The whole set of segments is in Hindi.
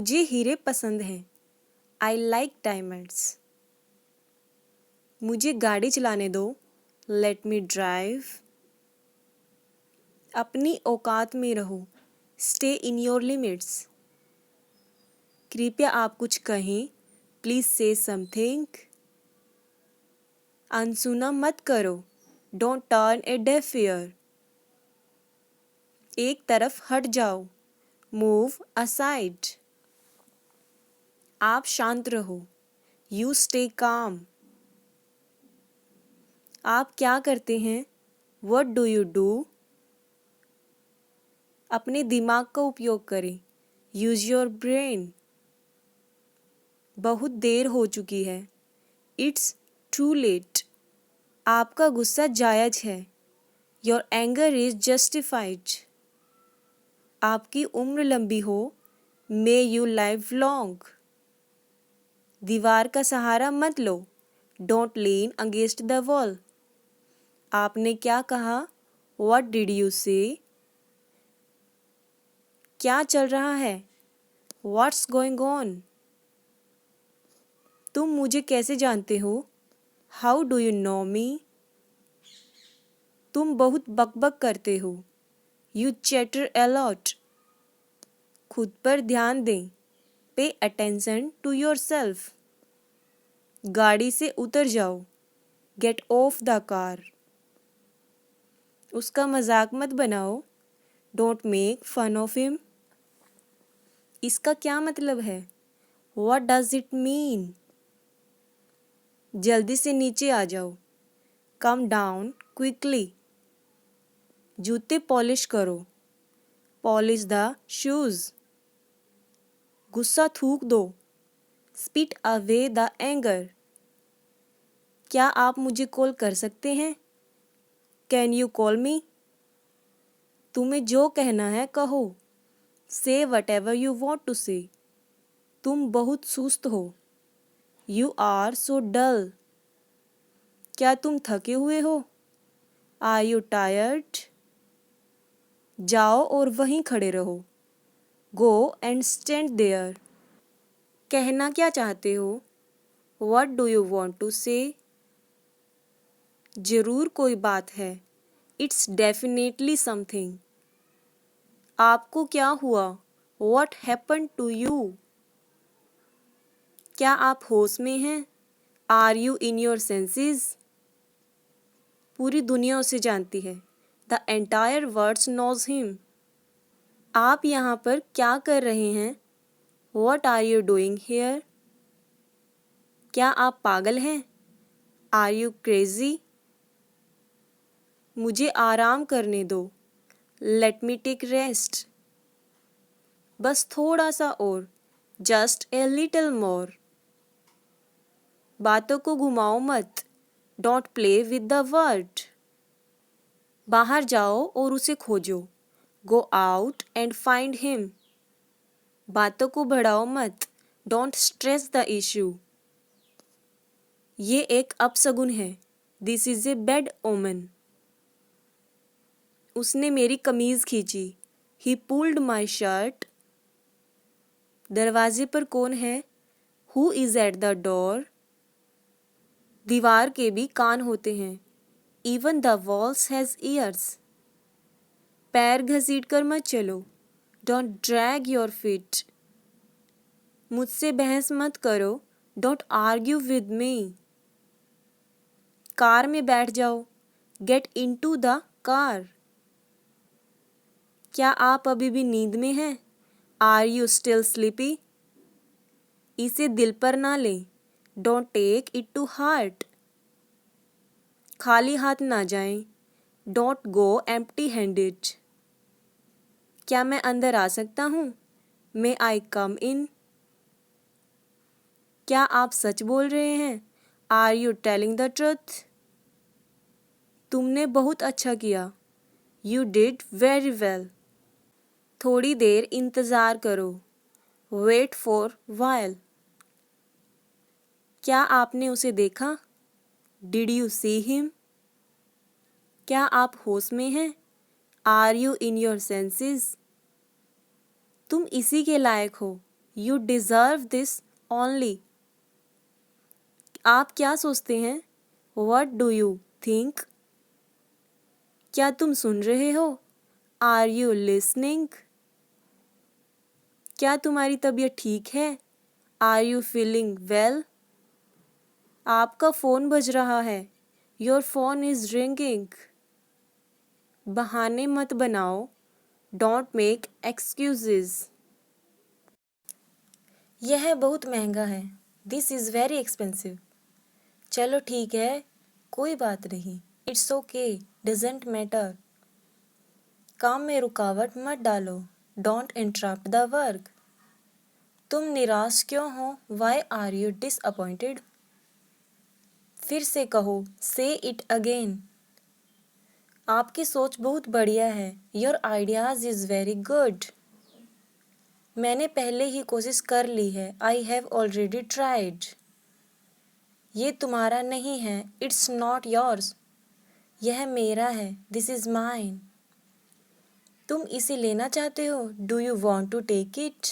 मुझे हीरे पसंद हैं। I like diamonds. मुझे गाड़ी चलाने दो। लेट मी ड्राइव। अपनी औकात में रहो। Stay in your limits. कृपया आप कुछ कहें। प्लीज से समथिंग। अनसुना मत करो। Don't turn A deaf ear. एक तरफ हट जाओ। Move aside. आप शांत रहो। You stay calm. आप क्या करते हैं? What do you do? अपने दिमाग का उपयोग करें। Use your brain. बहुत देर हो चुकी है। It's too late. आपका गुस्सा जायज है। Your anger is justified. आपकी उम्र लंबी हो। May you live long. दीवार का सहारा मत लो। Don't lean against the wall. आपने क्या कहा? व्हाट डिड यू से? क्या चल रहा है? What's going on? तुम मुझे कैसे जानते हो? हाउ डू यू नो मी? तुम बहुत बकबक करते हो। You chatter a lot. खुद पर ध्यान दें। Pay attention to yourself. गाड़ी से उतर जाओ। Get off the car. उसका मजाक मत बनाओ। Don't make fun of him. इसका क्या मतलब है? What does it mean? जल्दी से नीचे आ जाओ। Come down quickly. जूते पॉलिश करो। Polish the shoes. गुस्सा थूक दो। Spit away the anger. क्या आप मुझे कॉल कर सकते हैं? Can you call me? तुम्हें जो कहना है कहो। Say whatever you want to say. तुम बहुत सुस्त हो। You are so dull. क्या तुम थके हुए हो? Are you tired? जाओ और वहीं खड़े रहो। Go and stand there. कहना क्या चाहते हो? What do you want to say? जरूर कोई बात है। It's definitely something. आपको क्या हुआ? What happen to you? क्या आप होश में हैं? Are you in your senses? पूरी दुनिया उसे जानती है। The entire world knows him. आप यहाँ पर क्या कर रहे हैं? What are you doing here? क्या आप पागल हैं? Are you crazy? मुझे आराम करने दो। Let me take rest. बस थोड़ा सा और। Just a little more. बातों को घुमाओ मत। Don't play with the word. बाहर जाओ और उसे खोजो। Go out and find him. बातों को बढ़ाओ मत। Don't stress the issue. ये एक अपशगुन है। This is a bad omen. उसने मेरी कमीज खींची। He pulled my shirt. दरवाजे पर कौन है? Who is at the door? दीवार के भी कान होते हैं। Even the walls has ears. पैर घसीट कर मत चलो। Don't drag your feet. मुझसे बहस मत करो। Don't argue with me. Car में बैठ जाओ। Get into the car. क्या आप अभी भी नींद में हैं? Are you still sleepy? इसे दिल पर ना लें। Don't take it to heart. खाली हाथ ना जाएं। Don't go empty handed. क्या मैं अंदर आ सकता हूँ? मे आई कम इन? क्या आप सच बोल रहे हैं? Are you telling the truth? तुमने बहुत अच्छा किया। You did very well. थोड़ी देर इंतज़ार करो। Wait for while. क्या आपने उसे देखा? Did you see him? क्या आप होश में हैं? Are you in your senses? तुम इसी के लायक हो। You deserve this only. आप क्या सोचते हैं? What do you think? क्या तुम सुन रहे हो? Are you listening? क्या तुम्हारी तबीयत ठीक है? Are you feeling well? आपका फ़ोन बज रहा है। Your phone is ringing. बहाने मत बनाओ। Don't make excuses. यह बहुत महंगा है। This is very expensive. चलो ठीक है, कोई बात नहीं। It's okay, doesn't matter. काम में रुकावट मत डालो। Don't interrupt the work. तुम निराश क्यों हो? Why are you disappointed? फिर से कहो, से इट अगेन। आपकी सोच बहुत बढ़िया है। Your ideas is very good. मैंने पहले ही कोशिश कर ली है। I have already tried. ये तुम्हारा नहीं है। It's not yours. यह मेरा है। This is mine. तुम इसे लेना चाहते हो? Do you want to take it?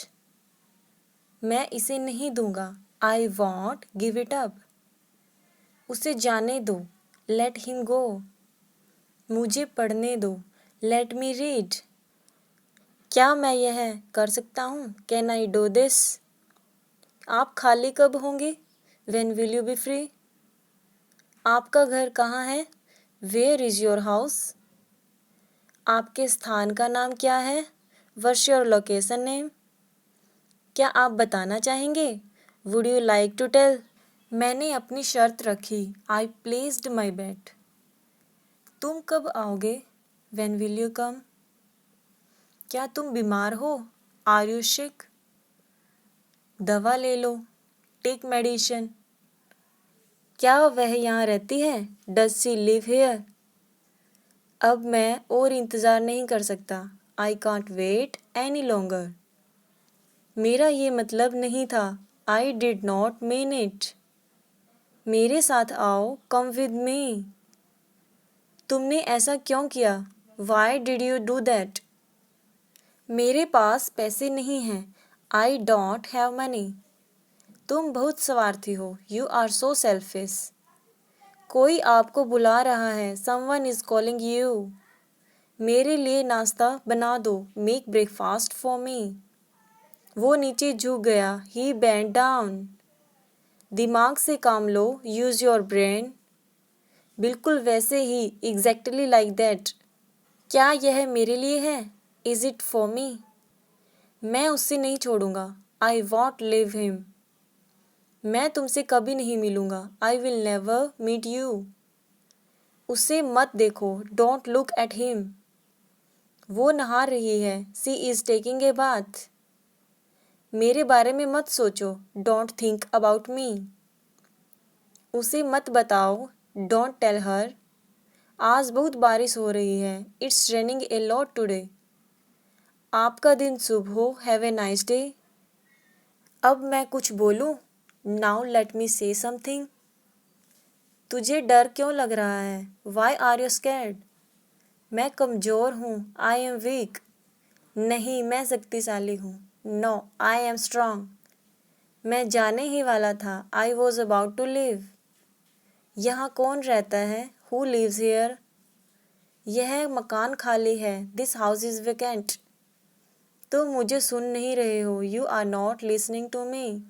मैं इसे नहीं दूंगा। I won't give it up. उसे जाने दो। Let him go. मुझे पढ़ने दो। Let me read. क्या मैं यह कर सकता हूँ? Can I do this? आप खाली कब होंगे? When will you be free? आपका घर कहाँ है? Where is your house? आपके स्थान का नाम क्या है? What's your location name? क्या आप बताना चाहेंगे? Would you like to tell? मैंने अपनी शर्त रखी। I placed my bet. तुम कब आओगे? When will you come? क्या तुम बीमार हो? Are you sick? दवा ले लो। Take medicine. क्या वह यहाँ रहती है? Does she live here? अब मैं और इंतज़ार नहीं कर सकता। I can't wait any longer. मेरा ये मतलब नहीं था। I did not mean it. मेरे साथ आओ। Come with me. तुमने ऐसा क्यों किया? Why did you do that? मेरे पास पैसे नहीं हैं। I don't have money. तुम बहुत स्वार्थी हो। You are so selfish. कोई आपको बुला रहा है। Someone is calling you. मेरे लिए नाश्ता बना दो। Make breakfast for me. वो नीचे झुक गया। ही बेंट डाउन। दिमाग से काम लो। Use your brain. बिल्कुल वैसे ही। Exactly like that. क्या यह मेरे लिए है? Is it for me? मैं उससे नहीं छोड़ूंगा। I won't leave him. मैं तुमसे कभी नहीं मिलूंगा। I will never meet you. उसे मत देखो। Don't look at him. वो नहा रही है। She is taking a bath. मेरे बारे में मत सोचो। Don't think about me. उसे मत बताओ। Don't tell her. आज बहुत बारिश हो रही है। It's raining a lot today. आपका दिन शुभ हो। Have a nice day. अब मैं कुछ बोलूं? नाउ लेट मी से समथिंग। तुझे डर क्यों लग रहा है? Why are you scared? मैं कमज़ोर हूँ। I am weak. नहीं, मैं शक्तिशाली हूँ। No, I am strong. मैं जाने ही वाला था। I was about to leave. यहाँ कौन रहता है? Who lives here? यह मकान खाली है। This house is vacant. तुम मुझे सुन नहीं रहे हो। You are not listening to me.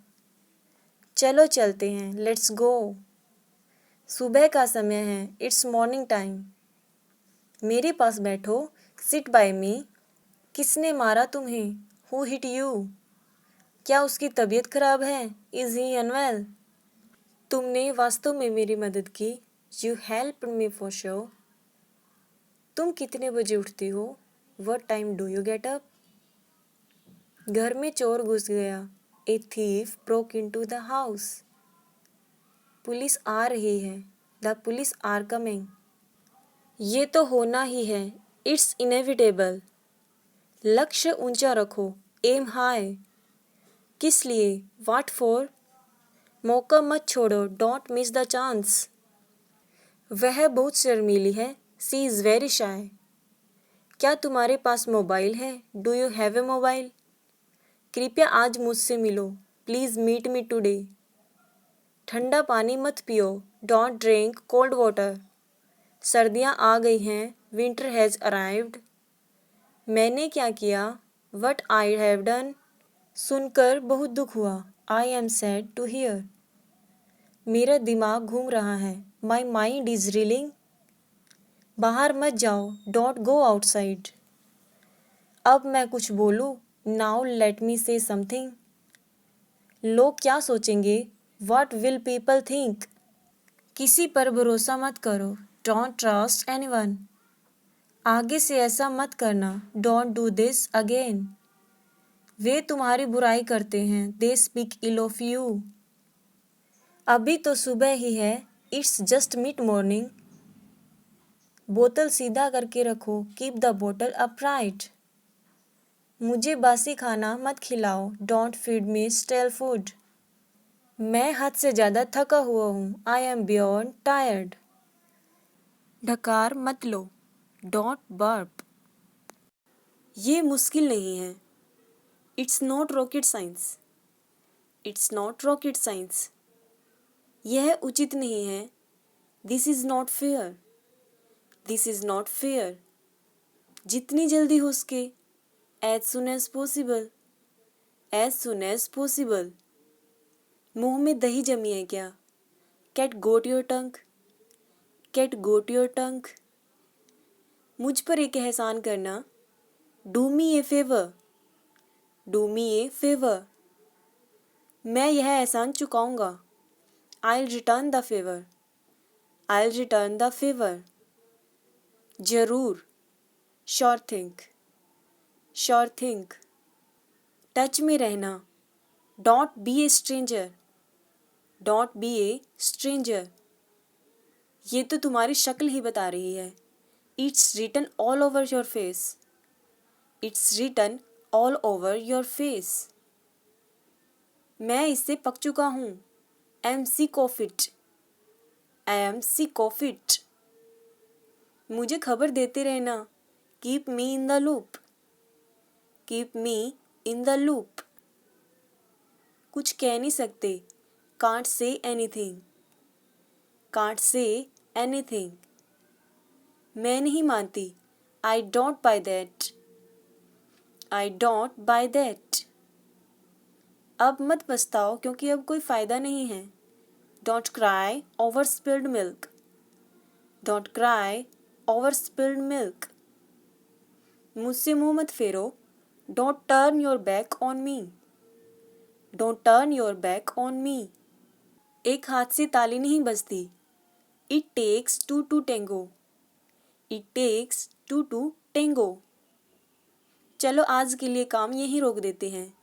चलो चलते हैं। Let's go. सुबह का समय है। It's morning time. मेरे पास बैठो। Sit by me. किसने मारा तुम्हें? Who hit you? क्या उसकी तबीयत खराब है? Is he unwell? तुमने वास्तव में मेरी मदद की। You helped me for sure. तुम कितने बजे उठती हो? What time do you get up? घर में चोर घुस गया। A thief broke into the house. Police आ रही है। The police are coming. ये तो होना ही है। It's inevitable. लक्ष्य ऊंचा रखो। Aim high. किस लिए? What for? मौका मत छोड़ो। Don't miss the chance. वह बहुत शर्मीली है। She is very shy. क्या तुम्हारे पास मोबाइल है? Do you have a mobile? कृपया आज मुझसे मिलो, प्लीज़ मीट मी टुडे। ठंडा पानी मत पियो, डोंट ड्रिंक कोल्ड वाटर। सर्दियाँ आ गई हैं, विंटर हैज़ अराइव्ड। मैंने क्या किया, वट आई हैव डन। सुनकर बहुत दुख हुआ, I am sad to hear. मेरा दिमाग घूम रहा है, माई माइंड इज रीलिंग। बाहर मत जाओ, डोंट गो आउटसाइड। अब मैं कुछ बोलूँ, नाउ लेट मी से समथिंग। लोग क्या सोचेंगे, व्हाट विल पीपल थिंक। किसी पर भरोसा मत करो, डोंट ट्रस्ट एनीवन। आगे से ऐसा मत करना, डोंट डू दिस अगेन। वे तुम्हारी बुराई करते हैं, they speak ill of you. अभी तो सुबह ही है, इट्स जस्ट मिड मॉर्निंग। बोतल सीधा करके रखो, कीप द बोतल अपराइट। मुझे बासी खाना मत खिलाओ, don't feed me stale food. मैं हद से ज़्यादा थका हुआ हूँ, आई एम बियॉन्ड टायर्ड। ढकार मत लो, डोंट बर्प। ये मुश्किल नहीं है, it's not rocket science. It's not rocket science. यह उचित नहीं है, this is not fair. This is not fair. जितनी जल्दी हो सके, as soon as possible. As soon as possible. मुंह में दही जमी है क्या, cat got your tongue. Cat got your tongue. मुझ पर एक एहसान करना, do me a favour. Do me a favour. मैं यह एहसान चुकाऊंगा, I return the favour. I return the favour. जरूर, श्योर थिंक। Sure thing. टच में रहना, don't be a stranger. Don't be a stranger. ये तो तुम्हारी शक्ल ही बता रही है, it's written all over your face. It's written all over your face. मैं इससे पक चुका हूँ, I am sick of it. I am sick of it. मुझे खबर देते रहना, keep me in the loop. Keep me in the loop. कुछ कह नहीं सकते, can't say anything. Can't say anything. मैं नहीं मानती, I don't buy that. I don't buy that. अब मत पछताओ क्योंकि अब कोई फ़ायदा नहीं है, don't cry over spilled milk. Don't cry over spilled milk. मुझसे मुंह मत फेरो, don't turn your back on me. Don't turn your back on me. एक हाथ से ताली नहीं बजती, it takes two to tango. It takes two to tango. चलो आज के लिए काम यहीं रोक देते हैं,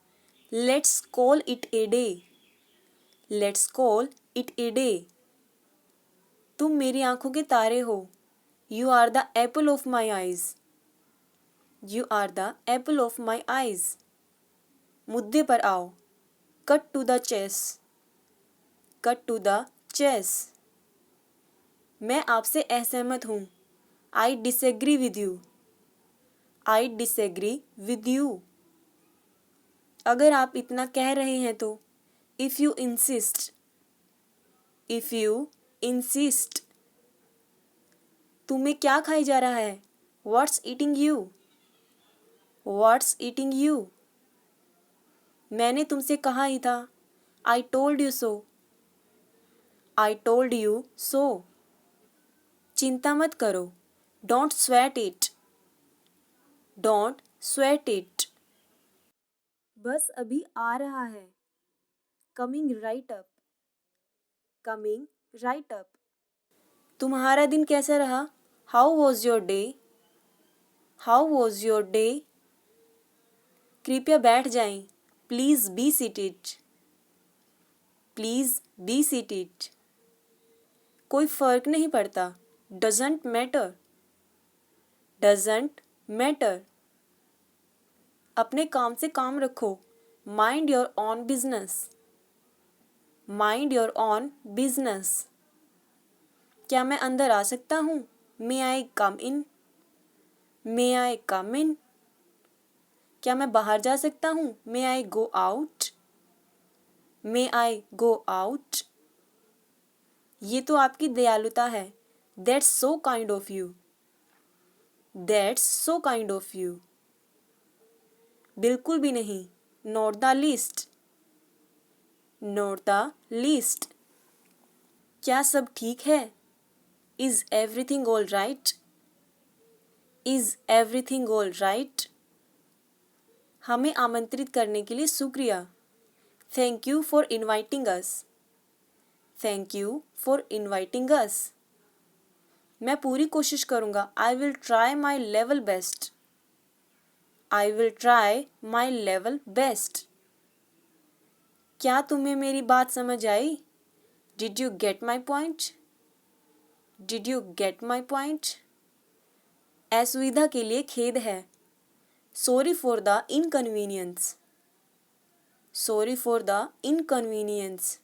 let's call it a day. Let's call it a day. तुम मेरी आंखों के तारे हो, you are the apple of my eyes. You are the apple of my eyes. मुद्दे पर आओ, cut to the chase. Cut to the chase. मैं आपसे असहमत हूँ, I disagree with you. I disagree with you. अगर आप इतना कह रहे हैं तो, if you insist. If you insist. तुम्हें क्या खाई जा रहा है, what's eating you. What's eating you. मैंने तुमसे कहा ही था, I told you so. I told you so. चिंता मत करो, don't sweat it. Don't sweat it. बस अभी आ रहा है, coming right up. Coming right up. तुम्हारा दिन कैसा रहा, how was your day. How was your day. कृपया बैठ जाएं, please be seated. Please be seated. कोई फ़र्क नहीं पड़ता, डजेंट मैटर। Doesn't matter. अपने काम से काम रखो, mind your on business. Mind your on business. क्या मैं अंदर आ सकता हूँ, मे आई कम इन। मे आई कम इन। क्या मैं बाहर जा सकता हूँ? मे आई गो आउट? मे आई गो आउट? ये तो आपकी दयालुता है। That's so kind of you. That's so kind of you. बिल्कुल भी नहीं। Not the least. Not the least. क्या सब ठीक है? Is everything all right? Is everything all right? हमें आमंत्रित करने के लिए शुक्रिया। Thank you for inviting us. Thank you for inviting us. मैं पूरी कोशिश करूँगा। I will try my level best. I will try my level best. क्या तुम्हें मेरी बात समझ आई? Did you get my point? Did you get my point? असुविधा के लिए खेद है। Sorry for the inconvenience. Sorry for the inconvenience.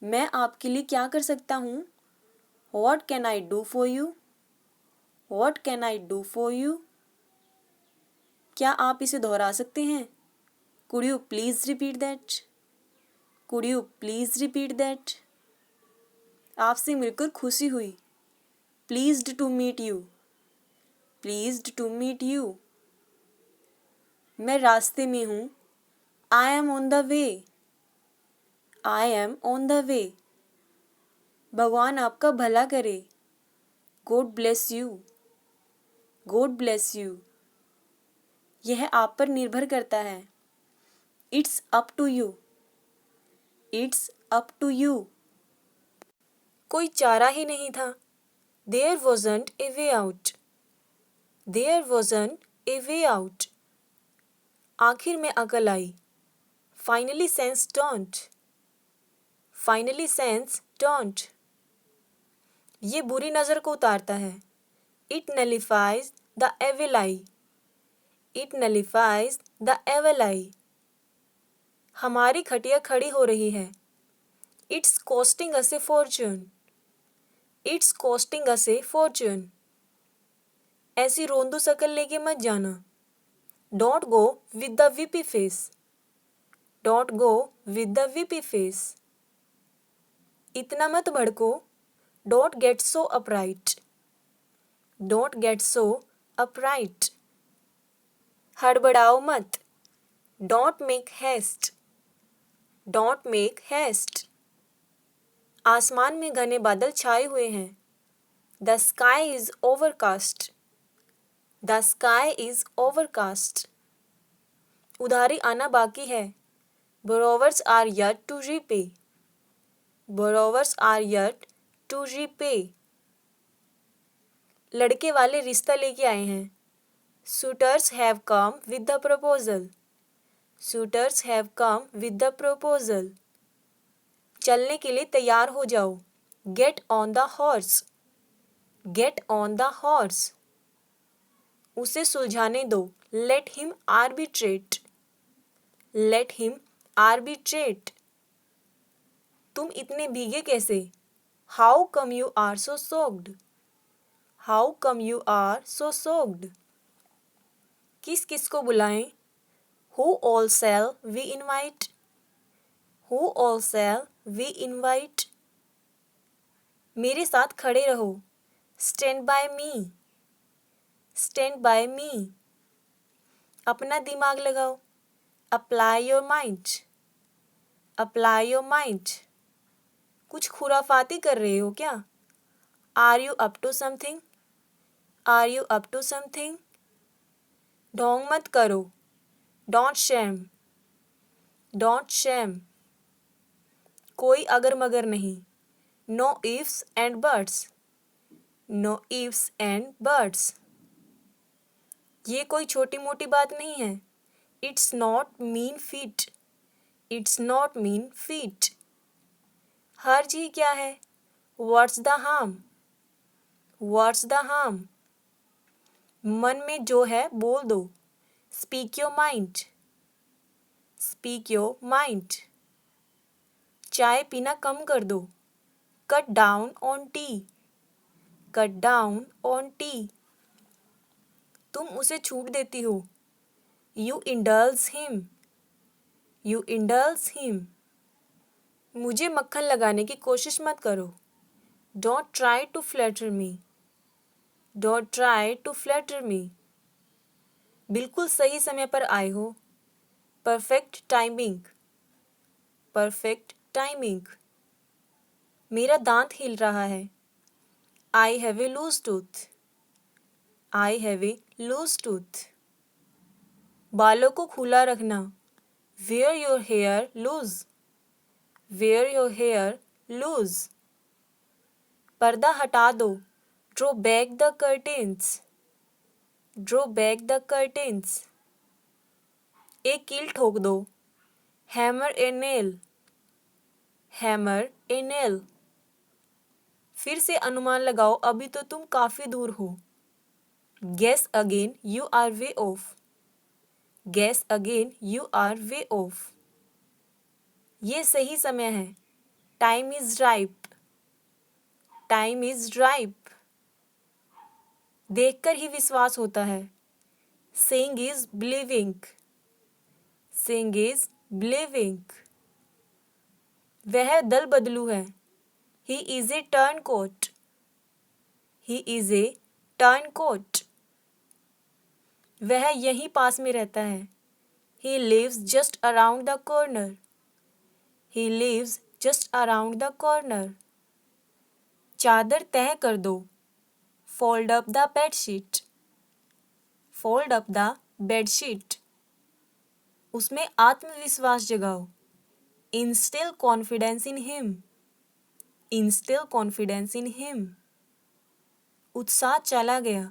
मैं आपके लिए क्या कर सकता हूँ? What can I do for you? What can I do for you? क्या आप इसे दोहरा सकते हैं? Could you please repeat that? Could you please repeat that? आपसे मिलकर खुशी हुई। Pleased to meet you. Pleased to meet you. मैं रास्ते में हूँ। I am on the way. I am on the way. भगवान आपका भला करे। God bless you. God bless you. यह आप पर निर्भर करता है। It's up to you. It's up to you. कोई चारा ही नहीं था। There wasn't a way out. There wasn't a way out. आखिर में अकल आई। Finally sense dawned. Finally sense dawned. ये बुरी नज़र को उतारता है। It nullifies the evil eye. It nullifies the evil eye. हमारी खटिया खड़ी हो रही है। It's costing us a fortune. It's costing us a fortune. ऐसी रोंदू शकल लेके मत जाना। Don't go with the weepy face. Don't go with the weepy face. इतना मत भड़को। Don't get so upright. Don't get so upright. हड़बड़ाओ मत। Don't make haste. Don't make haste. आसमान में घने बादल छाए हुए हैं। The sky is overcast. The sky is overcast. उधारी आना बाकी है। Borrowers are yet to repay. Borrowers are yet to repay. लड़के वाले रिश्ता लेके आए हैं। Suitors have come with the proposal. Suitors have come with the proposal. चलने के लिए तैयार हो जाओ। Get on the horse. Get on the horse. उसे सुलझाने दो। Let him arbitrate. Let him arbitrate. तुम इतने भीगे कैसे? How come you are so soaked? How come you are so soaked? किस किस को बुलाएं? Who all shall we invite? Who all shall we invite? मेरे साथ खड़े रहो। Stand by me. Stand by me. अपना दिमाग लगाओ। Apply your mind. Apply your mind. कुछ खुराफाती कर रहे हो क्या? Are you up to something? Are you up to something? ढोंग मत करो। Don't shame. Don't shame. कोई अगर मगर नहीं। No ifs and buts. No ifs and buts. ये कोई छोटी मोटी बात नहीं है। It's not mean feat. It's not mean feat. हर्ज ही क्या है? What's the harm? What's the harm? मन में जो है बोल दो। Speak your mind. Speak your mind. चाय पीना कम कर दो। Cut down on tea. Cut down on tea. तुम उसे छूट देती हो। You indulge him. You indulge him. मुझे मक्खन लगाने की कोशिश मत करो. Don't try to flatter me. Don't try to flatter me. बिल्कुल सही समय पर आए हो. Perfect timing. Perfect timing. मेरा दांत हिल रहा है. I have a loose tooth. I have a loose tooth. बालों को खुला रखना. Wear your hair loose. Wear your hair loose. पर्दा हटा दो. Draw back the curtains. Draw back the curtains. एक कील ठोक दो. Hammer a nail. Hammer a nail. फिर से अनुमान लगाओ, अभी तो तुम काफी दूर हो. Guess again, you are way off. Guess again, you are way off. ये सही समय है. Time is ripe. Time is ripe. देखकर ही विश्वास होता है. Seeing is believing. Seeing is believing. वह दल बदलू है. He is a turncoat. He is a turncoat. वह यहीं पास में रहता है. He lives just around the corner. He lives just around the corner. चादर तह कर दो. Fold up the bedsheet. Fold up the bedsheet. उसमें आत्मविश्वास जगाओ. Instill confidence in him. Instill confidence in him. उत्साह चला गया.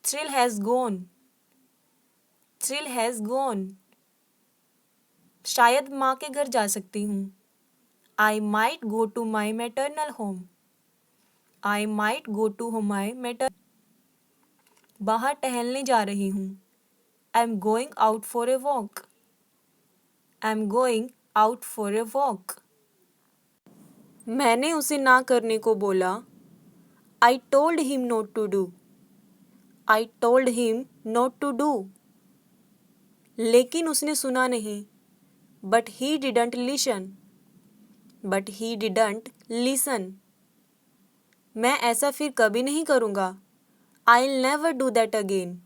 Thrill has gone. Thrill has gone. शायद माँ के घर जा सकती हूँ. I might go to my maternal home. I might go to my maternal. बाहर टहलने जा रही हूँ. I'm going out for a walk. I'm going out for a walk. मैंने उसे ना करने को बोला. I told him not to do. I told him not to do. लेकिन उसने सुना नहीं. But he didn't listen. But he didn't listen. मैं ऐसा फिर कभी नहीं करूँगा. I'll never do that again.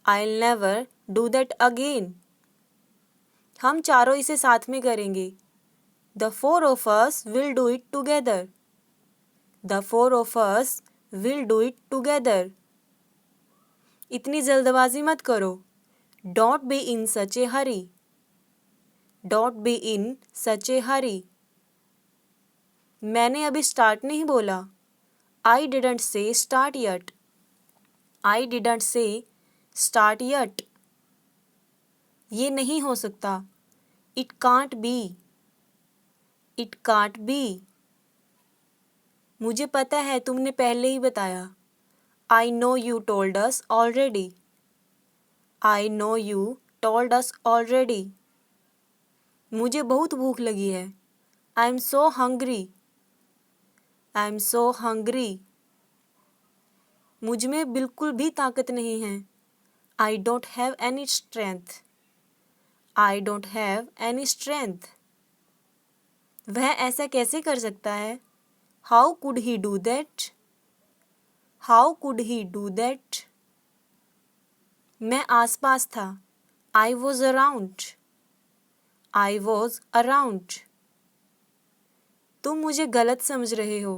I'll never do that again. हम चारों इसे साथ में करेंगे. The four of us will do it together. The four of us will do it together. इतनी जल्दबाजी मत करो. Don't be in such a hurry. Don't be in such a hurry. मैंने अभी start नहीं बोला. I didn't say start yet. I didn't say start yet. ये नहीं हो सकता. It can't be. It can't be. मुझे पता है, तुमने पहले ही बताया. I know you told us already. I know you told us already. मुझे बहुत भूख लगी है. I'm so hungry. I'm so hungry. मुझ में बिल्कुल भी ताकत नहीं है. I don't have any strength. I don't have any strength. वह ऐसा कैसे कर सकता है? How could he do that? How could he do that? मैं आसपास था. I was around. I was around. तुम मुझे गलत समझ रहे हो.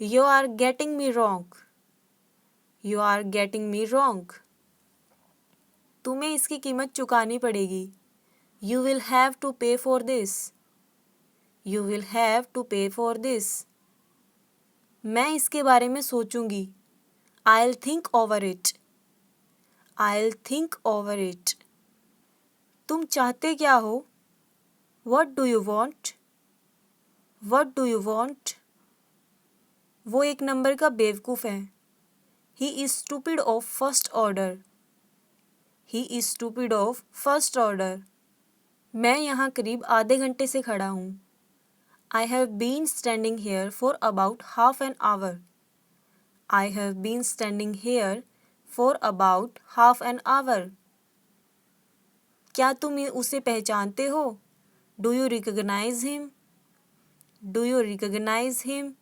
You are getting me wrong. You are getting me wrong. तुम्हें इसकी कीमत चुकानी पड़ेगी. You will have to pay for this. You will have to pay for this. मैं इसके बारे में सोचूंगी. I'll think over it. I'll think over it. तुम चाहते क्या हो? What do you want? What do you want? वो एक नंबर का बेवकूफ़ है. He is stupid of first order. He is stupid of first order. मैं यहाँ करीब आधे घंटे से खड़ा हूँ. I have been standing here for about half an hour. I have been standing here for about half an hour. क्या तुम उसे पहचानते हो? Do you recognise him? Do you recognise him?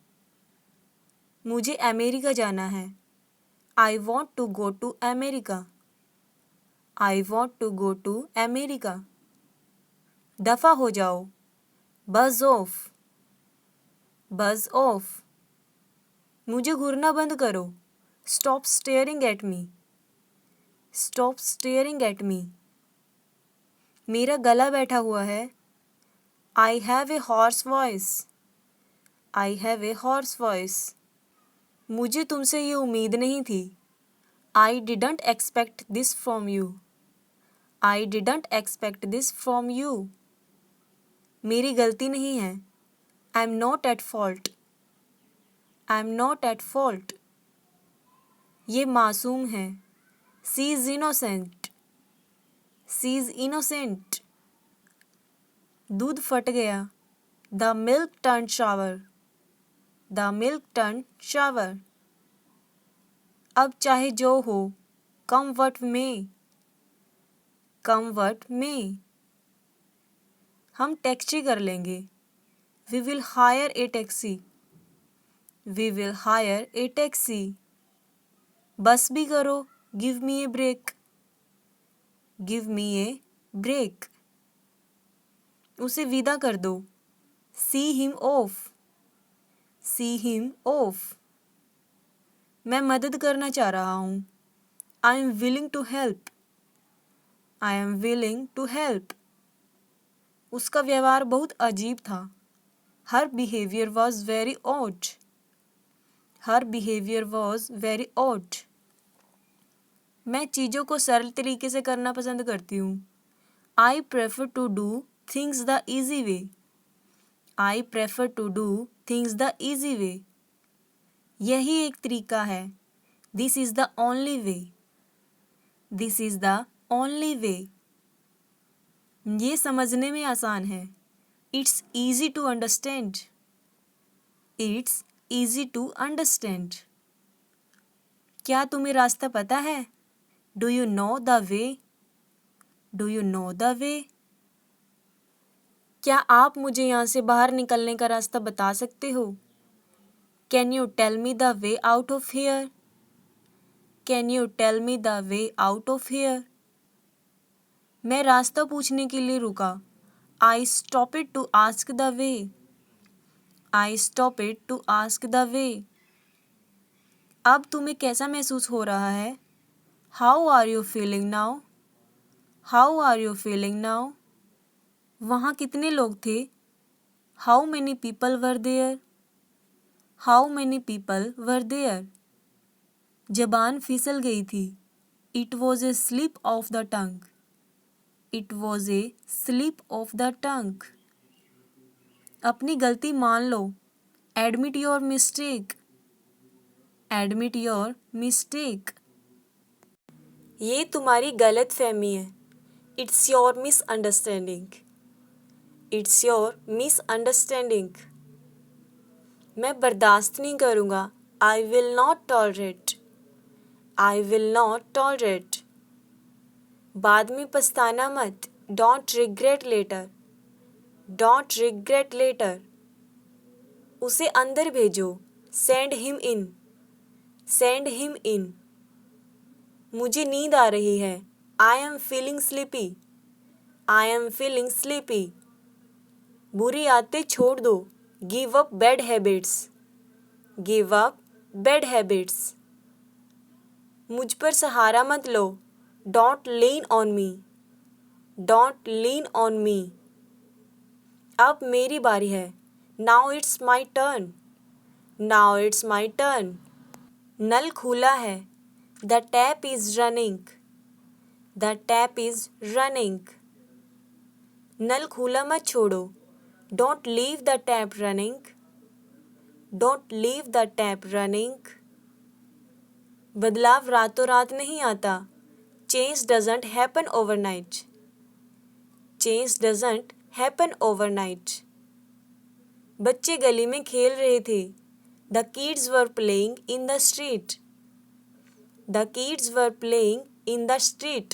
मुझे अमेरिका जाना है। I want to go to America. I want to go to America. दफ़ा हो जाओ। Buzz off. Buzz off. मुझे घूरना बंद करो। Stop staring at me. Stop staring at me. मेरा गला बैठा हुआ है। I have a hoarse voice. I have a hoarse voice. मुझे तुमसे ये उम्मीद नहीं थी। I didn't expect this from you. I didn't expect this from you. मेरी गलती नहीं है। I am not at fault. I am not at fault. ये मासूम है। She is innocent. She is innocent. दूध फट गया। The milk turn sour. The milk turn sour. अब चाहे जो हो, come what may. Come what may. हम टैक्सी कर लेंगे। We will hire a taxi. We will hire a taxi. बस भी करो। Give me a break. Give me a break. उसे विदा कर दो। See him off. See him off. मैं मदद करना चाह रहा हूँ। I am willing to help. I am willing to help. उसका व्यवहार बहुत अजीब था। Her behaviour was very odd. Her behaviour was very odd. मैं चीज़ों को सरल तरीके से करना पसंद करती हूँ। I prefer to do things the easy way. I prefer to do things the easy way. यही एक तरीका है। This is the only way. This is the only way. ये समझने में आसान है। It's easy to understand. It's easy to understand. क्या तुम्हें रास्ता पता है? Do you know the way? Do you know the way? क्या आप मुझे यहाँ से बाहर निकलने का रास्ता बता सकते हो? Can you tell me the way out of here? Can you tell me the way out of here? मैं रास्ता पूछने के लिए रुका। I stopped to ask the way. I stopped to ask the way. अब तुम्हें कैसा महसूस हो रहा है? How are you feeling now? How are you feeling now? वहाँ कितने लोग थे? How many people were there? How many people were there? जबान फिसल गई थी। It was a slip of the tongue. It was a slip of the tongue. अपनी गलती मान लो। Admit your mistake. Admit your mistake. ये तुम्हारी गलत फहमी है। It's your misunderstanding. It's your misunderstanding. मैं बर्दाश्त नहीं करूँगा। I will not tolerate. I will not tolerate. बाद में पछताना मत। Don't regret later. Don't regret later. उसे अंदर भेजो। Send him in. Send him इन। मुझे नींद आ रही है। I am feeling sleepy. I am feeling sleepy. बुरी आदतें छोड़ दो। Give up bad habits. Give up bad habits. मुझ पर सहारा मत लो। Don't lean on me. Don't lean on me. अब मेरी बारी है। Now it's my turn. Now it's my turn. नल खुला है। The tap is running. The tap is running. नल खुला मत छोड़ो। Don't leave the tap running. Don't leave the tap running. बदलाव रातों रात नहीं आता। Change doesn't happen overnight. Change doesn't happen overnight. बच्चे गली में खेल रहे थे। The kids were playing in the street. The kids were playing in the street.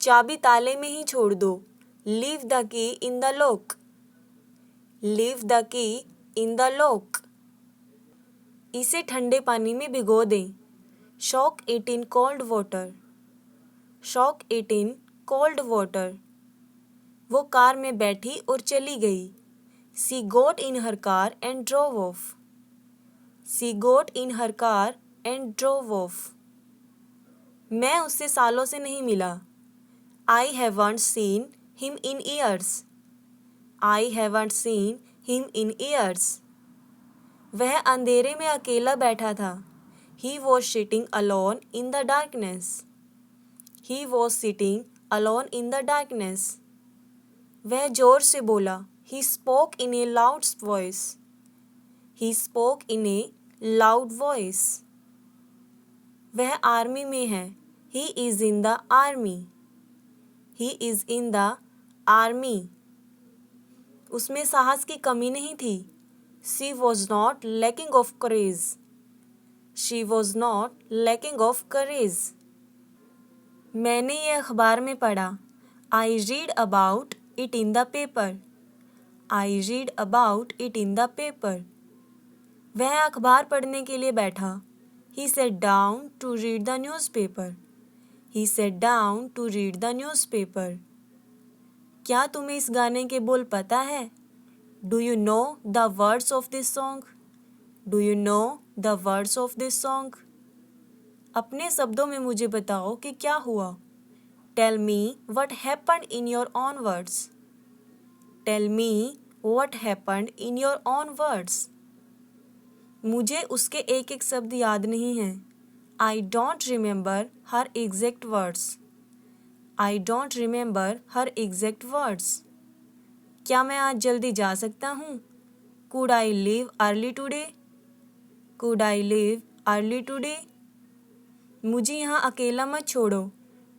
चाबी ताले में ही छोड़ दो। Leave the key in the lock. Leave the key in the lock. इसे ठंडे पानी में भिगो दें। Shock it in cold water. Shock it in cold water. वो कार में बैठी और चली गई। She got in her car and drove off. She got in her car and drove off. मैं उससे सालों से नहीं मिला। I haven't seen him in years. I haven't seen him in years. वह अंधेरे में अकेला बैठा था। He was sitting alone in the darkness. He was sitting alone in the darkness. वह जोर से बोला। He spoke in a loud voice. He spoke in a loud voice. वह आर्मी में है। He is in the army. He is in the army. उसमें साहस की कमी नहीं थी। She was not lacking of courage. She was not lacking of courage. मैंने ये अखबार में पढ़ा। I read about it in the paper. I read about it in the paper. वह अखबार पढ़ने के लिए बैठा। He sat down to read the newspaper. He sat down to read the newspaper. क्या तुम्हें इस गाने के बोल पता है? Do you know the words of this song? Do you know the words of this song? अपने शब्दों में मुझे बताओ कि क्या हुआ। Tell me what happened in your own words. Tell me what happened in your own words. मुझे उसके एक एक शब्द याद नहीं हैं। I don't remember her exact words. I don't remember her exact words. क्या मैं आज जल्दी जा सकता हूँ? Could I leave early today? Could I leave early today? मुझे यहाँ अकेला मत छोड़ो।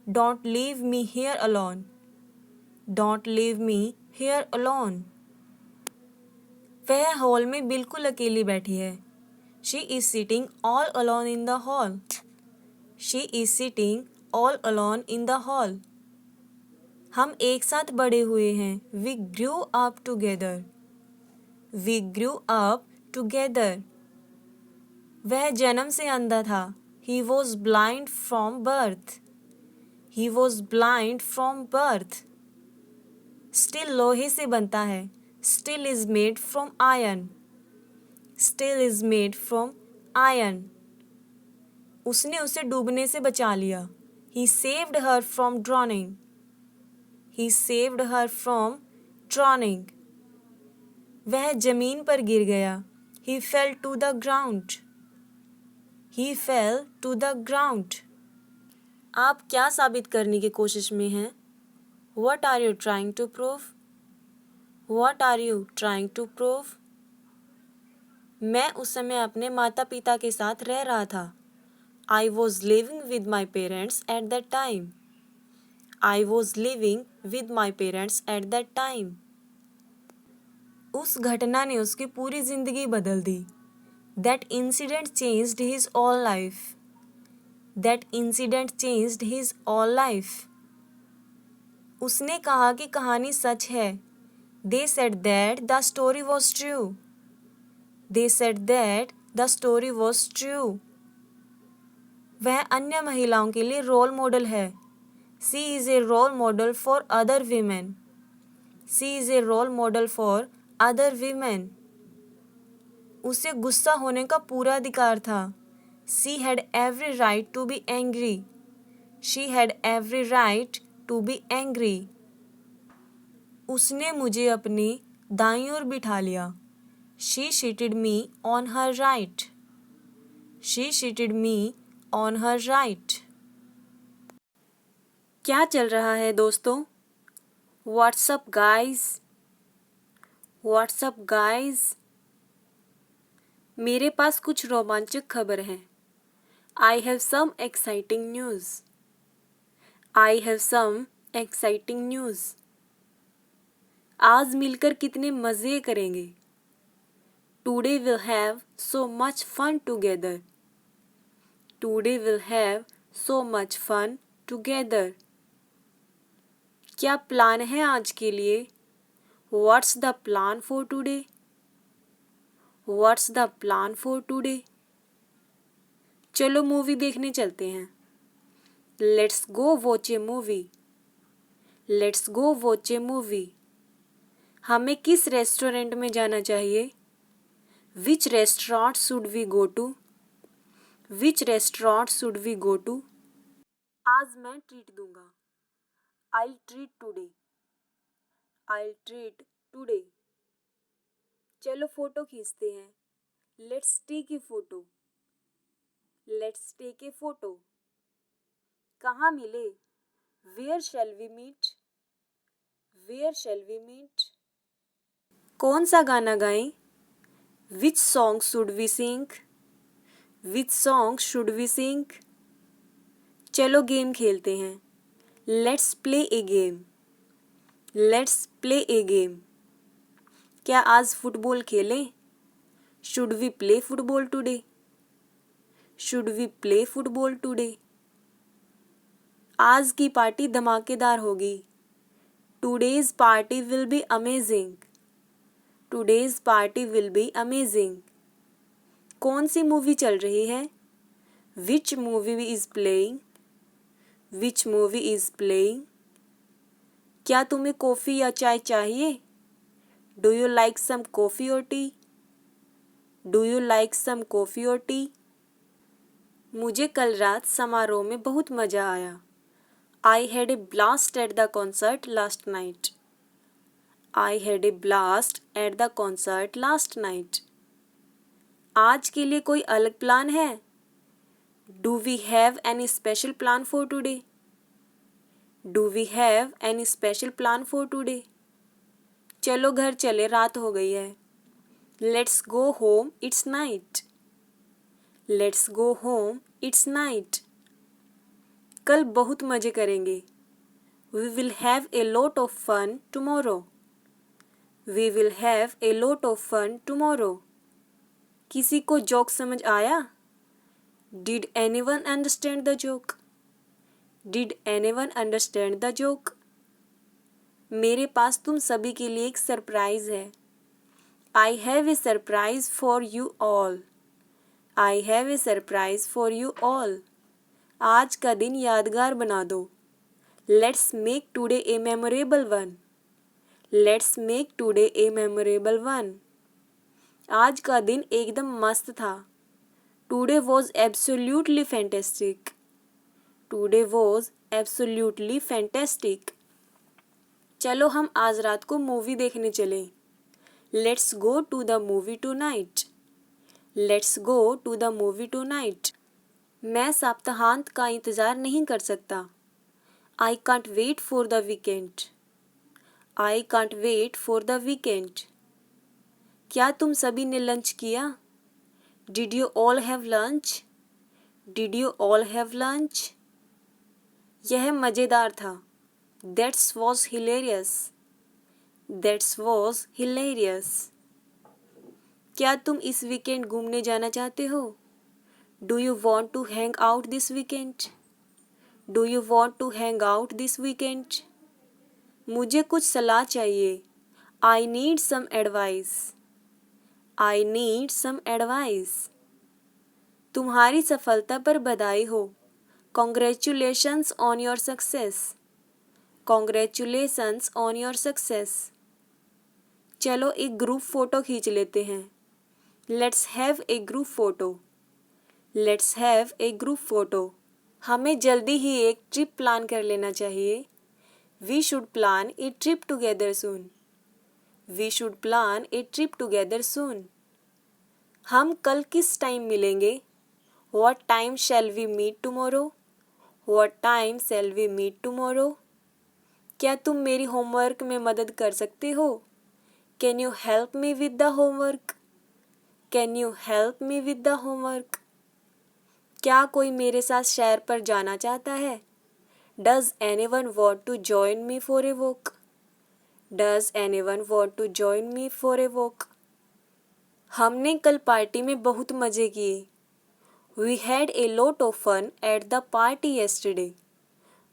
Don't leave me here alone. Don't leave me here alone. वह हॉल में बिल्कुल अकेली बैठी है। She is sitting all alone in the hall. She is sitting all alone in the hall. हम एक साथ बड़े हुए हैं। We grew up together. We grew up together. वह जन्म से अंधा था। He was blind from birth. He was blind from birth. Steel लोहे से बनता है। Steel is made from iron. Steel is made from iron. उसने उसे डूबने से बचा लिया। He saved her from drowning. He saved her from drowning. वह जमीन पर गिर गया। He fell to the ground. He fell to the ground. आप क्या साबित करने की कोशिश में हैं? What are you trying to prove? What are you trying to prove? मैं उस समय अपने माता पिता के साथ रह रहा था। I was living with my parents at that time. I was living with my parents at that time. उस घटना ने उसकी पूरी जिंदगी बदल दी। That incident changed his whole life. That incident changed his whole life. उसने कहा कि कहानी सच है। They said that the story was true. They said that the story was true. वह अन्य महिलाओं के लिए रोल मॉडल है। She is a role model for other women. She is a role model for other women. उसे गुस्सा होने का पूरा अधिकार था। She had every right to be angry. She had every right to be angry. उसने मुझे अपनी दाईं ओर बिठा लिया। She seated me on her right. She seated me on her right. क्या चल रहा है दोस्तों? What's up guys? What's up guys? मेरे पास कुछ रोमांचक खबर है। I have some exciting news. I have some exciting news. आज मिलकर कितने मज़े करेंगे। Today we'll have so much fun together. Today we'll have so much fun together. क्या प्लान है आज के लिए? What's the plan for today? What's the plan for today? चलो मूवी देखने चलते हैं. Let's go watch a movie. Let's go watch a movie. हमें किस रेस्टोरेंट में जाना चाहिए? Which restaurant should we go to? Which restaurant should we go to? आज मैं ट्रीट दूंगा. I'll treat today. I'll treat today. चलो फोटो खींचते हैं. Let's take a photo. Let's take a photo. कहाँ मिले? Where shall we meet? Where shall we meet? कौन सा गाना गाएं? Which song should we sing? Which song should we sing? चलो गेम खेलते हैं. Let's play a game. Let's play a game. क्या आज फुटबॉल खेलें? Should we play football today? Should we play football today? आज की पार्टी धमाकेदार होगी. Today's party will be amazing. Today's party will be amazing. कौन सी मूवी चल रही है? Which movie is playing? Which movie is playing? क्या तुम्हें कॉफ़ी या चाय चाहिए? Do you like some coffee or tea? Do you like some coffee or tea? मुझे कल रात समारोह में बहुत मज़ा आया. I had a blast at the concert last night. I had a blast at the concert last night. आज के लिए कोई अलग प्लान है? Do we have any special plan for today? Do we have any special plan for today? चलो घर चले, रात हो गई है. Let's go home, it's night. Let's go home, it's night. कल बहुत मज़े करेंगे. We will have a lot of fun tomorrow. We will have a lot of fun tomorrow. किसी को जोक समझ आया? Did anyone understand the joke? Did anyone understand the joke? मेरे पास तुम सभी के लिए एक सरप्राइज है. I have a surprise for you all. I have a surprise for you all. आज का दिन यादगार बना दो. Let's make today a memorable one. Let's make today a memorable one. आज का दिन एकदम मस्त था. Today was absolutely fantastic. Today was absolutely fantastic. चलो हम आज रात को मूवी देखने चलें. Let's go to the movie tonight. Let's go to the movie tonight. मैं सप्ताहांत का इंतज़ार नहीं कर सकता. I can't wait for the weekend. I can't wait for the weekend. क्या तुम सभी ने लंच किया? Did you all have lunch? Did you all have lunch? यह मज़ेदार था. That was hilarious. That was hilarious. क्या तुम इस वीकेंड घूमने जाना चाहते हो? Do you want to hang out this weekend? Do you want to hang out this weekend? मुझे कुछ सलाह चाहिए. I need some advice. I need some advice. तुम्हारी सफलता पर बधाई हो. Congratulations on your success. Congratulations on your success. चलो एक ग्रुप फ़ोटो खींच लेते हैं. Let's have a group photo. Let's have a group photo. हमें जल्दी ही एक ट्रिप प्लान कर लेना चाहिए. We should plan a trip together soon. We should plan a trip together soon. हम कल किस टाइम मिलेंगे? What time shall we meet tomorrow? What time shall we meet tomorrow? क्या तुम मेरी होमवर्क में मदद कर सकते हो? Can you help me with the homework? Can you help me with the homework? क्या कोई मेरे साथ सैर पर जाना चाहता है? Does anyone want to join me for a walk? Does anyone want to join me for a walk? हमने कल पार्टी में बहुत मज़े किए. We had a lot of fun at the party yesterday.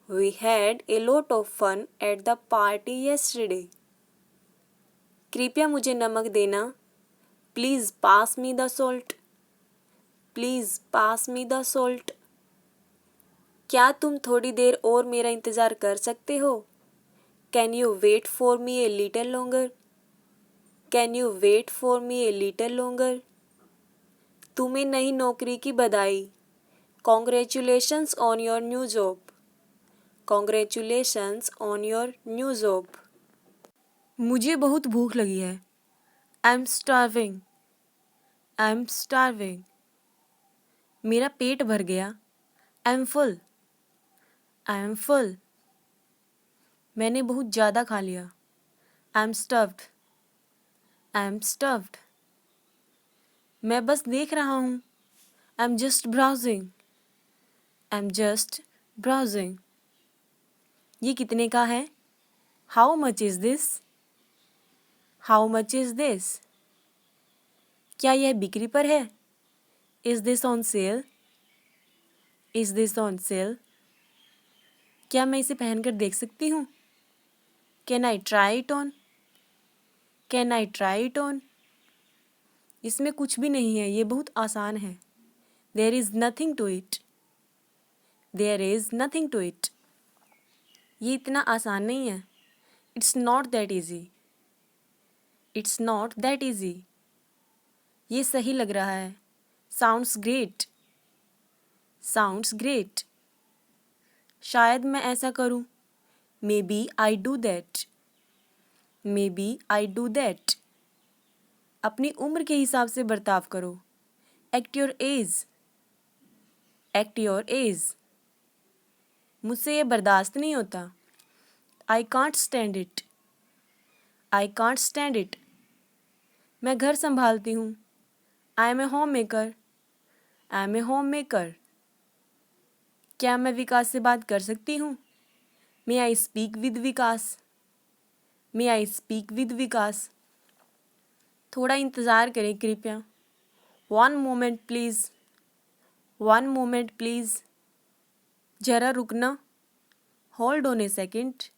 We had a lot of fun at the party yesterday. कृपया मुझे नमक देना. Please pass me the salt. Please pass me the salt. क्या तुम थोड़ी देर और मेरा इंतज़ार कर सकते हो? Can you wait for me a little longer? Can you wait for me a little longer? तुम्हें नई नौकरी की बधाई. Congratulations on your new job. Congratulations on your new job. मुझे बहुत भूख लगी है. I'm starving. I'm starving. मेरा पेट भर गया. I'm full. I'm full. मैंने बहुत ज़्यादा खा लिया. I'm stuffed. I'm stuffed. मैं बस देख रहा हूँ. I'm just browsing. I'm just browsing. ये कितने का है? How much is this? How much is this? क्या यह बिक्री पर है? Is this on sale? Is this on sale? क्या मैं इसे पहनकर देख सकती हूँ? Can I try it on? Can I try it on? इसमें कुछ भी नहीं है, ये बहुत आसान है. There is nothing to it. There is nothing to it. ये इतना आसान नहीं है. It's not that easy. It's not that easy. ये सही लग रहा है. Sounds great. Sounds great. शायद मैं ऐसा करूं. Maybe I do that. Maybe I do that. अपनी उम्र के हिसाब से बर्ताव करो. Act your age. Act your age. मुझसे ये बर्दाश्त नहीं होता. I can't stand it. I can't stand it. मैं घर संभालती हूँ. I am a homemaker. I am a homemaker. क्या मैं विकास से बात कर सकती हूँ? May I speak with Vikas? May I speak with विकास? थोड़ा इंतज़ार करें कृपया. One moment please. One moment please. ज़रा रुकना. Hold on a second.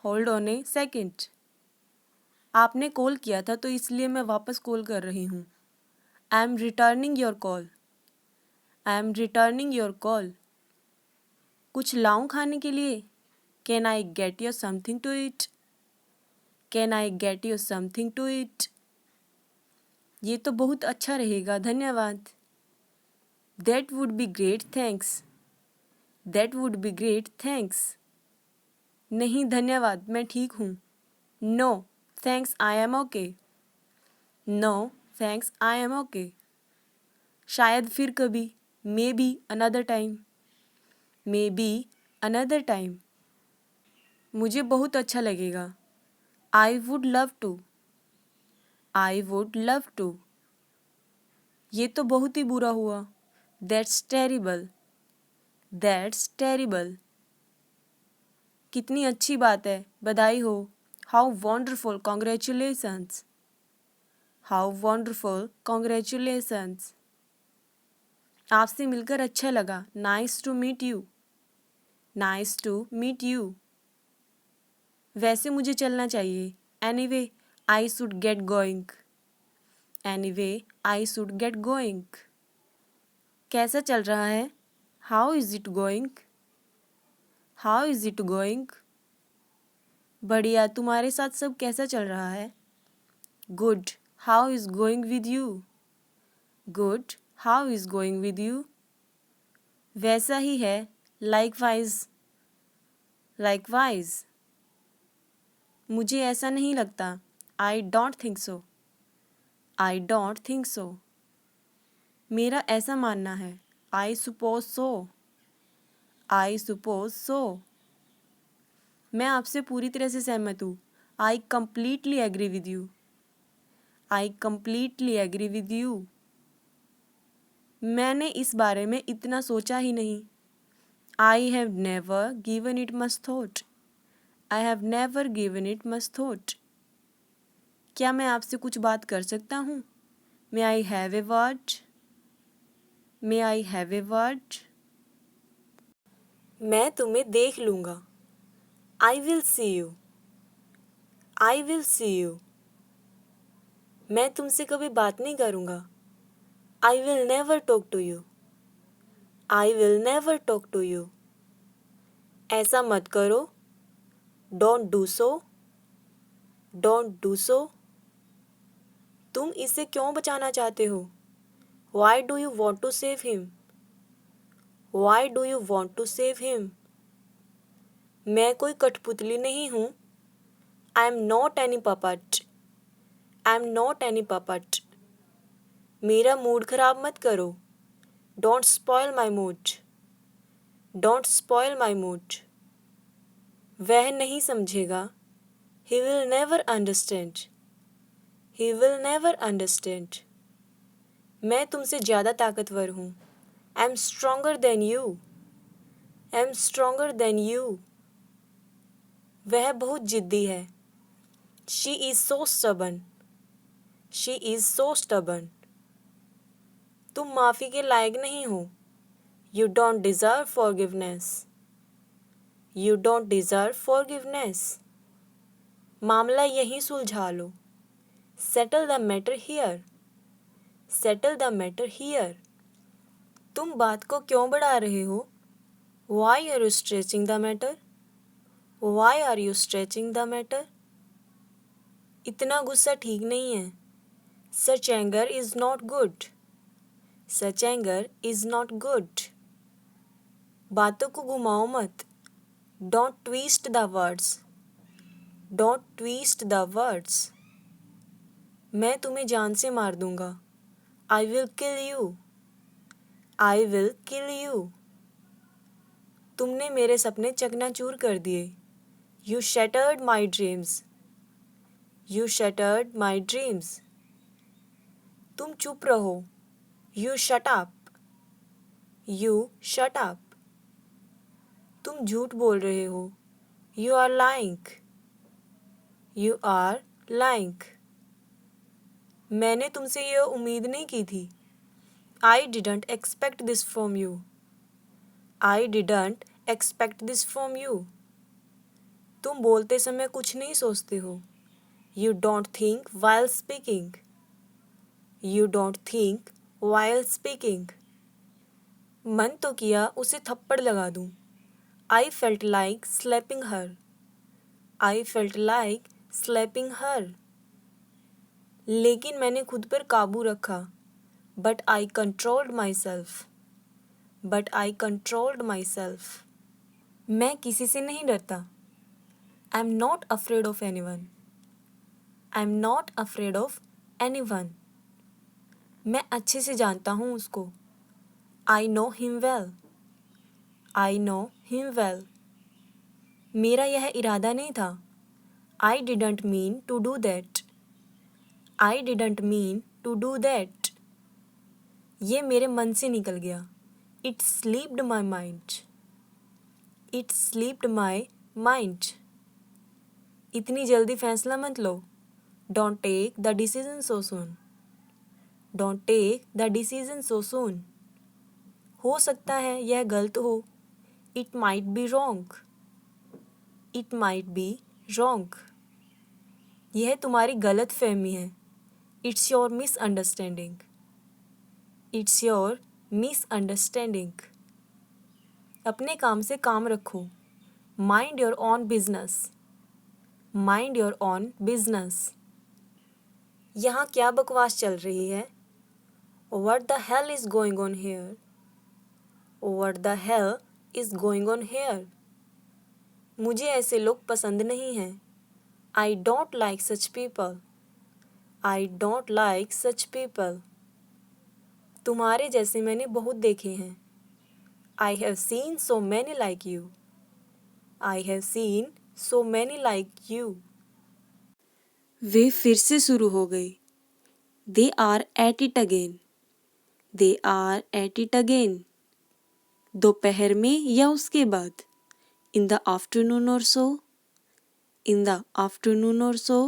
Hold on a second. आपने कॉल किया था तो इसलिए मैं वापस कॉल कर रही हूँ. I am returning your call. I am returning your call. कुछ लाऊं खाने के लिए? Can I get you something to eat? Can I get you something to eat? ये तो बहुत अच्छा रहेगा, धन्यवाद. That would be great, thanks. That would be great, thanks. नहीं धन्यवाद, मैं ठीक हूँ. No, thanks, I am okay. No, thanks, I am okay. शायद फिर कभी. Maybe another time. Maybe another time. मुझे बहुत अच्छा लगेगा. I would love to. I would love to. ये तो बहुत ही बुरा हुआ. That's terrible. That's terrible. कितनी अच्छी बात है. बधाई हो. How wonderful. Congratulations. How wonderful. Congratulations. आपसे मिलकर अच्छा लगा. Nice to meet you. Nice to meet you. वैसे मुझे चलना चाहिए. Anyway, I should get going. Anyway, I should get going. कैसा चल रहा है? How is it going? How is it going? बढ़िया. तुम्हारे साथ सब कैसा चल रहा है? Good. How is going with you? Good. How is going with you? वैसा ही है. Likewise. Likewise. मुझे ऐसा नहीं लगता. I don't think so. I don't think so. मेरा ऐसा मानना है. I suppose so. I suppose so. मैं आपसे पूरी तरह से सहमत हूँ. I completely agree with you. I completely agree with you. मैंने इस बारे में इतना सोचा ही नहीं. I have never given it much thought. I have never given it much thought. क्या मैं आपसे कुछ बात कर सकता हूँ? May I have a word? May I have a word? मैं तुम्हें देख लूँगा। I will see you. I will see you. मैं तुमसे कभी बात नहीं करूँगा। I will never talk to you. I will never talk to you. ऐसा मत करो। Don't do so. Don't do so. तुम इसे क्यों बचाना चाहते हो? Why do you want to save him? Why do you want to save him? मैं कोई कठपुतली नहीं हूँ। I am not any puppet. I am not any puppet. मेरा मूड खराब मत करो। Don't spoil my mood. Don't spoil my mood. वह नहीं समझेगा। He will never understand. He will never understand. मैं तुमसे ज़्यादा ताकतवर हूँ। I am stronger than you. I am stronger than you. वह बहुत जिद्दी है। She is so stubborn. She is so stubborn. तुम माफ़ी के लायक नहीं हो। You don't deserve forgiveness. You don't deserve forgiveness. मामला यहीं सुलझा लो। Settle the matter here. Settle the matter here. तुम बात को क्यों बढ़ा रहे हो? Why are you stretching the matter? Why are you stretching the matter? इतना गुस्सा ठीक नहीं है। Such anger is not good. Such anger is not good. बातों को घुमाओ मत। Don't twist the words. Don't twist the words. मैं तुम्हें जान से मार दूंगा। I will kill you. I will kill you. तुमने मेरे सपने चकनाचूर कर दिए। You shattered my dreams. You shattered my dreams. तुम चुप रहो। You shut up. You shut up. तुम झूठ बोल रहे हो। You are lying. You are lying. मैंने तुमसे यह उम्मीद नहीं की थी। I didn't expect this from you. I didn't expect this from you. तुम बोलते समय कुछ नहीं सोचते हो। You don't think while speaking. You don't think while speaking. मन तो किया उसे थप्पड़ लगा दूं। I felt like slapping her. I felt like slapping her. लेकिन मैंने खुद पर काबू रखा। But I controlled myself. But I controlled myself. मैं किसी से नहीं डरता। I'm not afraid of anyone. I'm not afraid of anyone. मैं अच्छे से जानता हूँ उसको। I know him well. I know him well. मेरा यह इरादा नहीं था। I didn't mean to do that. I didn't mean to do that. ये मेरे मन से निकल गया। It slipped my mind. It slipped my mind. इतनी जल्दी फैसला मत लो। Don't take the decision so soon. Don't take the decision so soon. हो सकता है यह गलत हो। It might be wrong. It might be wrong. यह तुम्हारी गलत फहमी है। It's your misunderstanding. It's your misunderstanding. अपने काम से काम रखो। Mind your own business. Mind your own business. यहाँ क्या बकवास चल रही है? What the hell is going on here? What the hell is going on here? मुझे ऐसे लोग पसंद नहीं हैं। I don't like such people. I don't like such people. तुम्हारे जैसे मैंने बहुत देखे हैं। I have seen so many like you. I have seen so many like you. वे फिर से शुरू हो गई। They are at it again. They are at it again. दोपहर में या उसके बाद। In the afternoon or so. In the afternoon or so.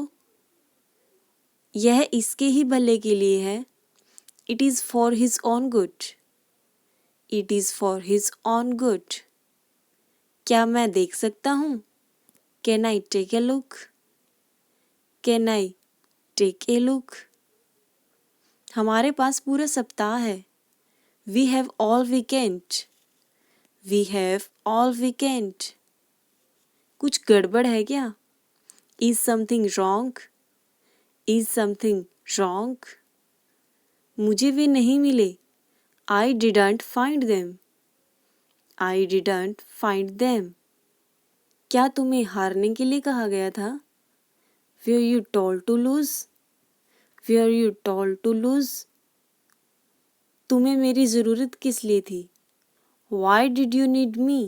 यह इसके ही भले के लिए है। It is for his own good. It is for his own good. क्या मैं देख सकता हूँ? Can I take a look? Can I take a look? हमारे पास पूरा सप्ताह है। We have all weekend. We have all weekend. कुछ गड़बड़ है क्या? Is something wrong? Is something wrong? मुझे वे नहीं मिले। I didn't find them. I didn't find them. क्या तुम्हें हारने के लिए कहा गया था? Were you told to lose? Were you told to lose? तुम्हें मेरी ज़रूरत किस लिए थी? Why did you need me?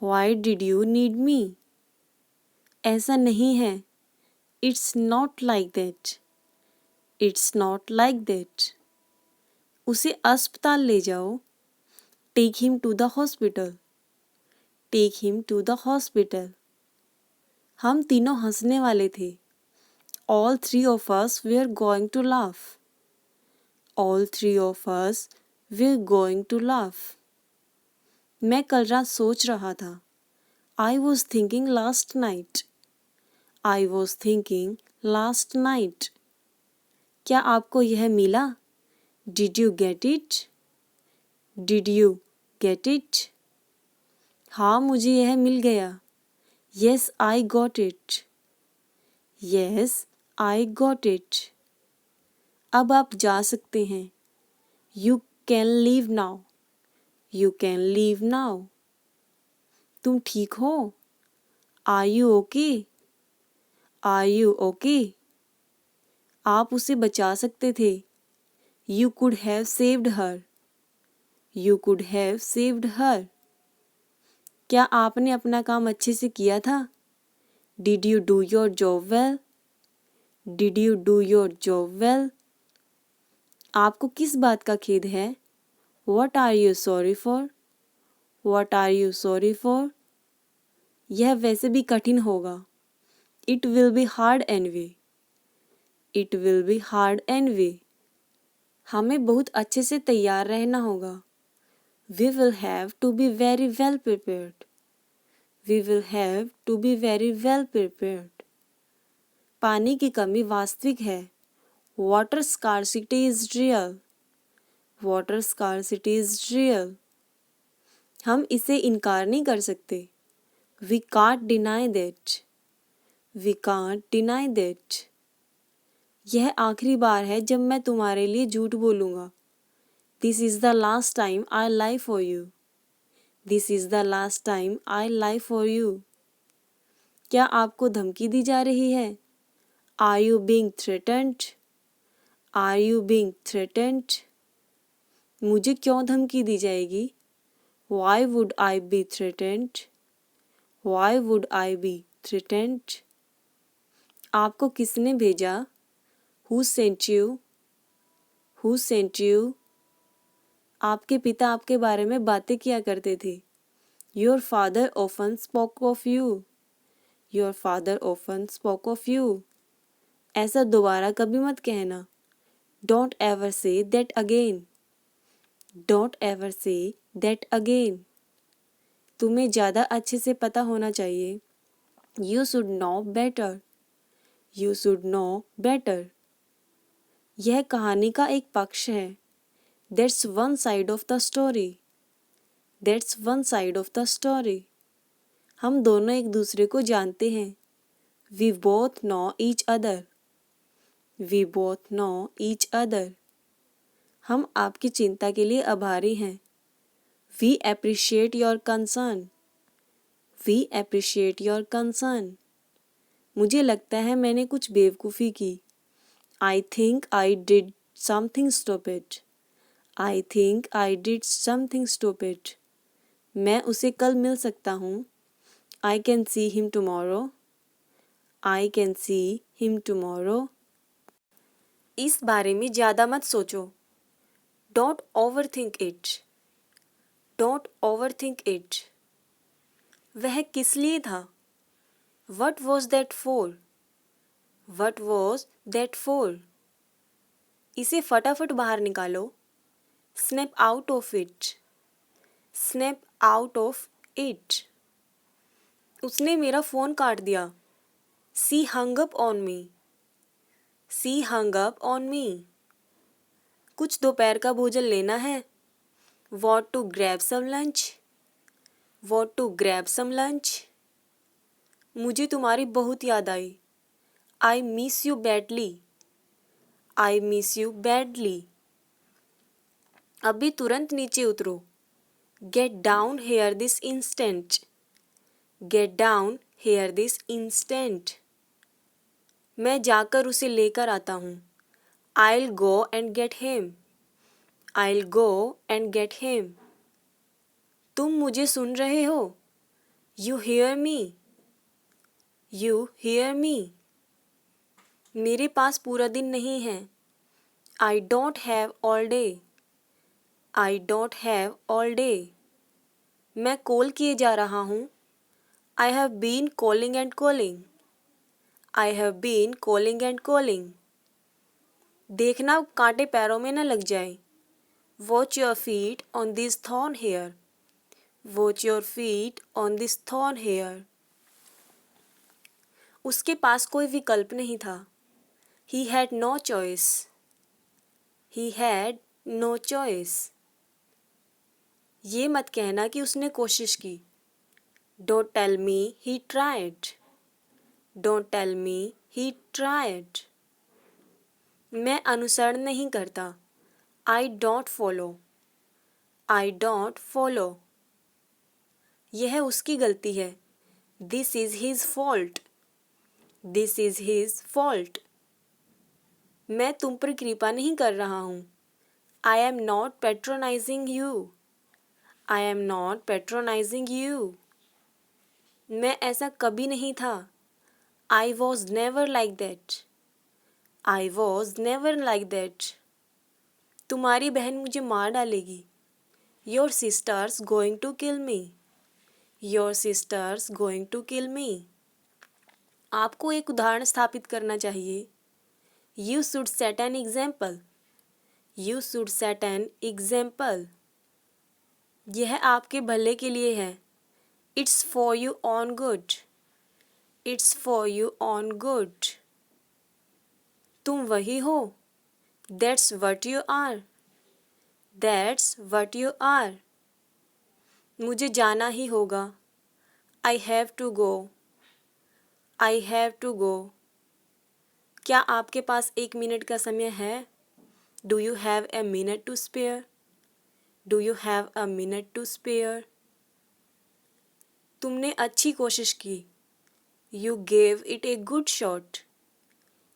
Why did you need me? ऐसा नहीं है। It's not like that. It's not like that. उसे अस्पताल ले जाओ। Take him to the hospital. Take him to the hospital. हम तीनों हंसने वाले थे। All three of us were going to laugh. All three of us were going to laugh. मैं कल रात सोच रहा था। I was thinking last night. I was thinking last night. क्या आपको यह मिला? Did you get it? Did you get it? हाँ, मुझे यह मिल गया। Yes, I got it. Yes, I got it. अब आप जा सकते हैं। You can leave now. You can leave now. तुम ठीक हो? Are you okay? Are you okay? आप उसे बचा सकते थे। You could have saved her. You could have saved her. क्या आपने अपना काम अच्छे से किया था? Did you do your job well? Did you do your job well? आपको किस बात का खेद है? What are you sorry for? What are you sorry for? यह वैसे भी कठिन होगा। It will be hard anyway. It will be hard anyway. हमें बहुत अच्छे से तैयार रहना होगा। We will have to be very well prepared. We will have to be very well prepared. पानी की कमी वास्तविक है। Water scarcity is real. Water scarcity is real. हम इसे इनकार नहीं कर सकते। We can't deny that. We can't deny that. यह आखिरी बार है जब मैं तुम्हारे लिए झूठ बोलूँगा। This is the last time I lie for you. This is the last time I lie for you. क्या आपको धमकी दी जा रही है? Are you being threatened? Are you being threatened? मुझे क्यों धमकी दी जाएगी? Why would I be threatened? Why would I be threatened? आपको किसने भेजा? Who sent you? Who sent you? आपके पिता आपके बारे में बातें किया करते थे। Your father often spoke of you. Your father often spoke of you. ऐसा दोबारा कभी मत कहना। Don't ever say that again. Don't ever say that again. तुम्हें ज़्यादा अच्छे से पता होना चाहिए। You should know better. You should know better. यह कहानी का एक पक्ष है। That's one side of the story. That's one side of the story. हम दोनों एक दूसरे को जानते हैं। We both know each other. We both know each other. हम आपकी चिंता के लिए आभारी हैं। We appreciate your concern. We appreciate your concern. मुझे लगता है मैंने कुछ बेवकूफ़ी की। I think I did something stupid. I think I did something stupid. मैं उसे कल मिल सकता हूँ। I can see him tomorrow. I can see him tomorrow. इस बारे में ज़्यादा मत सोचो। Don't overthink it. Don't overthink it. वह किस लिए था? What was that for? What was that for? इसे फटाफट बाहर निकालो। Snap out of it. Snap out of it. उसने मेरा फ़ोन काट दिया. She hung up on me. She hung up on me. कुछ दोपहर का भोजन लेना है. Want to grab some lunch? Want to grab some lunch? मुझे तुम्हारी बहुत याद आई. I miss you badly. I miss you badly. अभी तुरंत नीचे उतरो. Get down here this instant. Get down here this instant. मैं जाकर उसे लेकर आता हूँ. I'll go and get him. I'll go and get him. तुम मुझे सुन रहे हो? You hear me. You hear me. मेरे पास पूरा दिन नहीं है. I don't have all day. I don't have all day. मैं कॉल किए जा रहा हूँ. I have been calling and calling. I have been calling and calling. देखना कांटे पैरों में न लग जाए. Watch your feet on this thorn here. Watch your feet on this thorn here. उसके पास कोई विकल्प नहीं था. He had no choice. He had no choice. ये मत कहना कि उसने कोशिश की. Don't tell me he tried. Don't tell me he tried. मैं अनुसरण नहीं करता. I don't follow. I don't follow. यह उसकी गलती है. This is his fault. This is his fault. मैं तुम पर कृपा नहीं कर रहा हूँ. I am not patronizing you. I am not patronizing you. मैं ऐसा कभी नहीं था. I was never like that. I was never like that. तुम्हारी बहन मुझे मार डालेगी. Your sister's going to kill me. Your sister's going to kill me. आपको एक उदाहरण स्थापित करना चाहिए. You should set an example. You should set an example. यह आपके भले के लिए है. It's for you on good. It's for you on good. तुम वही हो. That's what you are. That's what you are. मुझे जाना ही होगा. I have to go. I have to go. क्या आपके पास 1 मिनट का समय है? Do you have a minute to spare? Do you have a minute to spare? तुमने अच्छी कोशिश की. You gave it a good shot.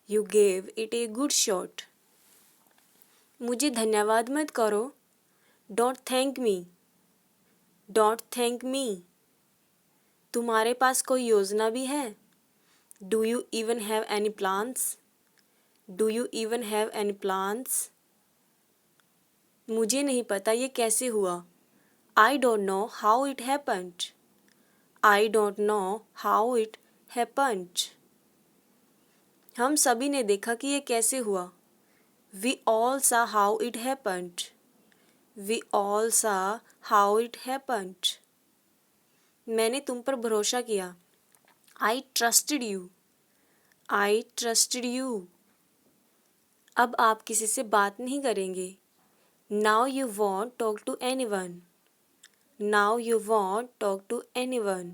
You gave it a good shot. मुझे धन्यवाद मत करो. Don't thank me. Don't thank me. तुम्हारे पास कोई योजना भी है? Do you even have any plans? Do you even have any plans? मुझे नहीं पता ये कैसे हुआ. I don't know how it happened. I don't know how it happened. हम सभी ने देखा कि ये कैसे हुआ. We all saw how it happened. We all saw how it happened. मैंने तुम पर भरोसा किया. I trusted you. I trusted you. अब आप किसी से बात नहीं करेंगे. Now you won't talk to anyone. Now you won't talk to anyone.